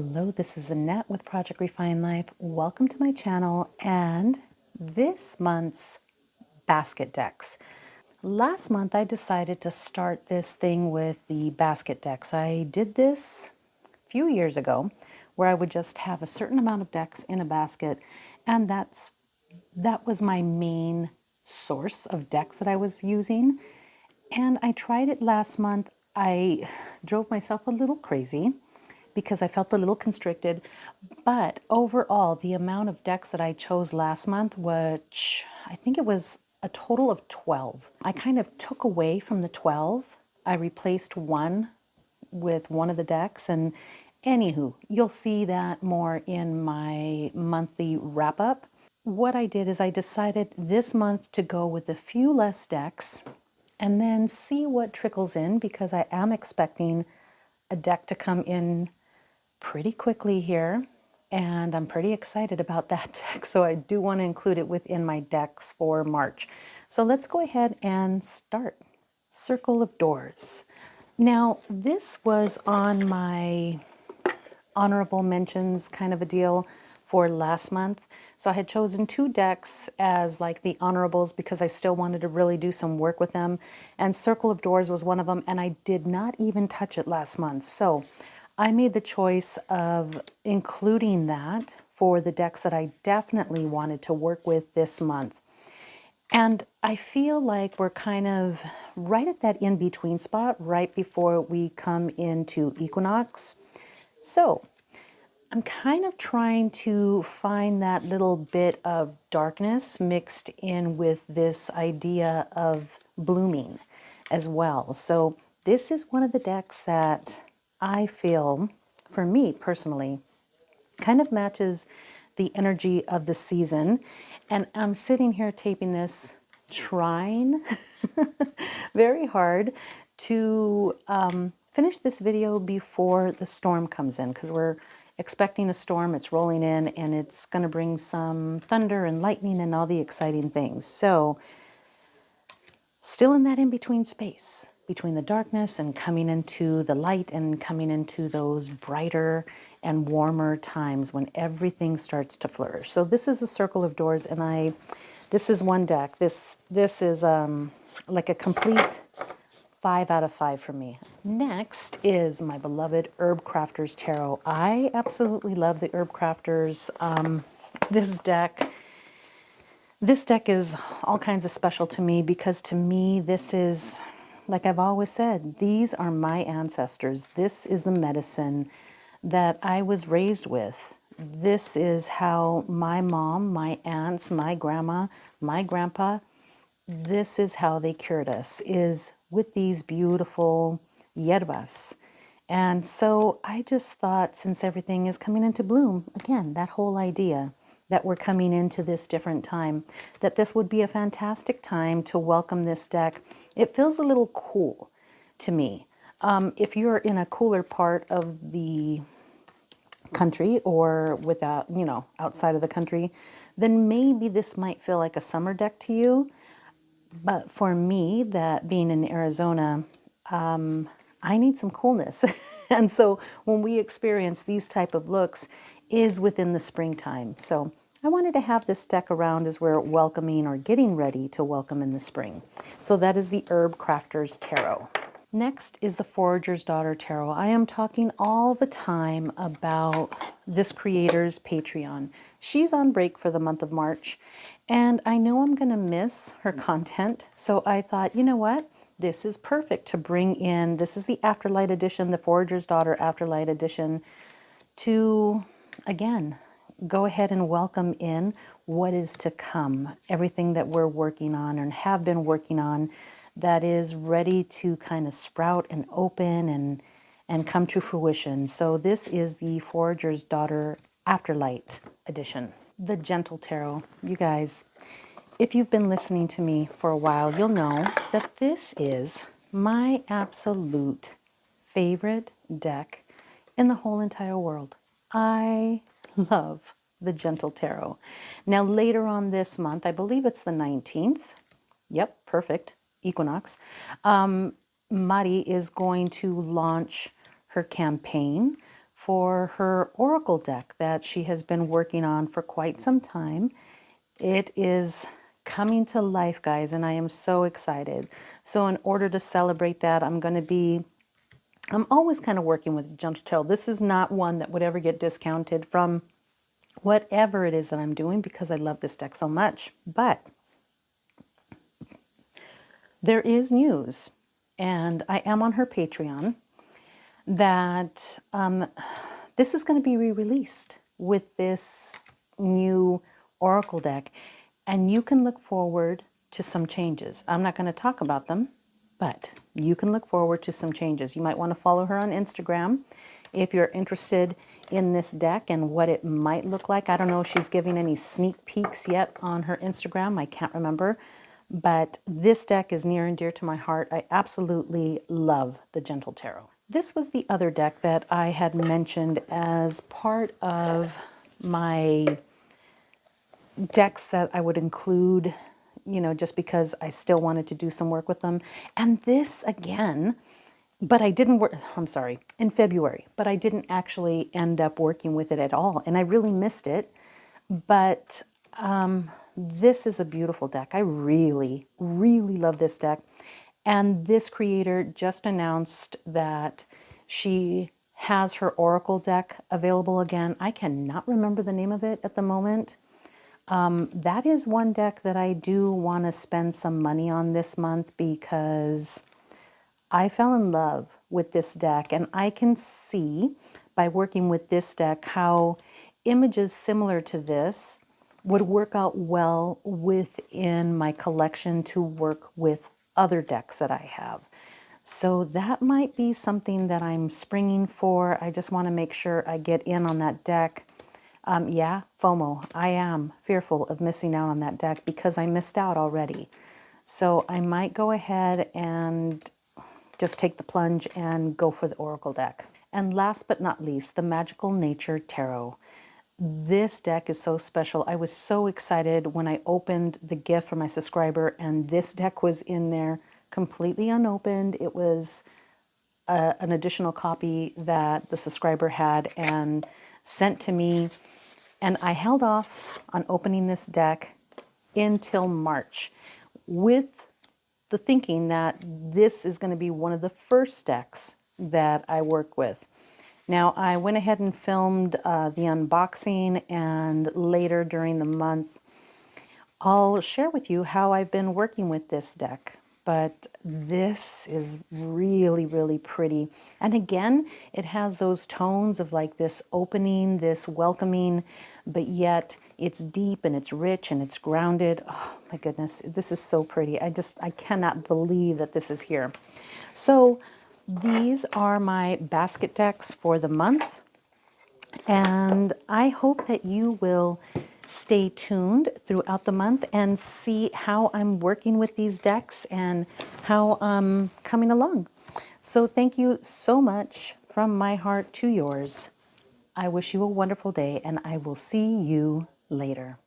Hello, this is Annette with Project Refine Life. Welcome to my channel and this month's basket decks. Last month I decided to start this thing with the basket decks. I did this a few years ago where I would just have a certain amount of decks in a basket, and that was my main source of decks that I was using. And I tried it last month. I drove myself a little crazy because I felt a little constricted, but overall the amount of decks that I chose last month, which I think it was a total of 12. I kind of took away from the 12. I replaced one with one of the decks, and anywho, you'll see that more in my monthly wrap-up. What I did is I decided this month to go with a few less decks and then see what trickles in, because I am expecting a deck to come in pretty quickly here, and I'm pretty excited about that deck, so I do want to include it within my decks for March. So let's go ahead and start. Circle of Doors. Now, this was on my honorable mentions kind of a deal for last month. So I had chosen 2 decks as like the honorables because I still wanted to really do some work with them, and Circle of Doors was one of them, and I did not even touch it last month. So I made the choice of including that for the decks that I definitely wanted to work with this month. And I feel like we're kind of right at that in-between spot, right before we come into equinox. So I'm kind of trying to find that little bit of darkness mixed in with this idea of blooming as well. So this is one of the decks that I feel, for me personally, kind of matches the energy of the season. And I'm sitting here taping this, trying very hard to finish this video before the storm comes in, because we're expecting a storm. It's rolling in and it's going to bring some thunder and lightning and all the exciting things. So still in that in-between space between the darkness and coming into the light and coming into those brighter and warmer times when everything starts to flourish. So this is a Circle of Doors, and this is one deck. This is like a complete 5 out of 5 for me. Next is my beloved Herb Crafters Tarot. I absolutely love the Herb Crafters. This deck is all kinds of special to me, because to me this is, like I've always said, these are my ancestors. This is the medicine that I was raised with. This is how my mom, my aunts, my grandma, my grandpa, this is how they cured us, is with these beautiful hierbas. And so I just thought, since everything is coming into bloom, again, that whole idea that we're coming into this different time, that this would be a fantastic time to welcome this deck. It feels a little cool to me. If you're in a cooler part of the country, or without, outside of the country, then maybe this might feel like a summer deck to you. But for me, that being in Arizona, I need some coolness. And so when we experience these type of looks is within the springtime. So I wanted to have this deck around as we're welcoming or getting ready to welcome in the spring. So that is the Herb Crafters Tarot. Next is the Forager's Daughter Tarot. I am talking all the time about this creator's Patreon. She's on break for the month of March, and I know I'm going to miss her content. So I thought, you know what? This is perfect to bring in. This is the Afterlight edition, the Forager's Daughter Afterlight edition, to, again, go ahead and welcome in what is to come. Everything that we're working on and have been working on that is ready to kind of sprout and open and come to fruition. So this is the Forager's Daughter Afterlight edition. The Gentle Tarot. You guys, if you've been listening to me for a while, you'll know that this is my absolute favorite deck in the whole entire world. I love the Gentle Tarot. Now later on this month, I believe it's the 19th. Yep, perfect. Equinox. Mari is going to launch her campaign for her oracle deck that she has been working on for quite some time. It is coming to life, guys, and I am so excited. So in order to celebrate that, I'm always kind of working with Gentle Tarot. This is not one that would ever get discounted from whatever it is that I'm doing because I love this deck so much. But there is news, and I am on her Patreon, that this is going to be re-released with this new oracle deck, and you can look forward to some changes. I'm not going to talk about them, but you can look forward to some changes. You might want to follow her on Instagram if you're interested in this deck and what it might look like. I don't know if she's giving any sneak peeks yet on her Instagram. I can't remember. But this deck is near and dear to my heart. I absolutely love the Gentle Tarot. This was the other deck that I had mentioned as part of my decks that I would include, you know, just because I still wanted to do some work with them. And this again, but I didn't work, I'm sorry, in February, but I didn't actually end up working with it at all. And I really missed it. But this is a beautiful deck. I really, really love this deck. And this creator just announced that she has her oracle deck available again. I cannot remember the name of it at the moment. That is one deck that I do want to spend some money on this month because I fell in love with this deck, and I can see by working with this deck how images similar to this would work out well within my collection to work with other decks that I have. So that might be something that I'm springing for. I just want to make sure I get in on that deck. Yeah, FOMO. I am fearful of missing out on that deck because I missed out already. So I might go ahead and just take the plunge and go for the oracle deck. And last but not least, the Magical Nature Tarot. This deck is so special. I was so excited when I opened the gift from my subscriber and this deck was in there completely unopened. It was an additional copy that the subscriber had and sent to me. And I held off on opening this deck until March with the thinking that this is going to be one of the first decks that I work with. Now, I went ahead and filmed the unboxing, and later during the month, I'll share with you how I've been working with this deck. But this is really, really pretty. And again, it has those tones of like this opening, this welcoming, but yet it's deep and it's rich and it's grounded. Oh my goodness, this is so pretty. I cannot believe that this is here. So these are my basket decks for the month, and I hope that you will stay tuned throughout the month and see how I'm working with these decks and how I'm coming along. So thank you so much from my heart to yours. I wish you a wonderful day, and I will see you later.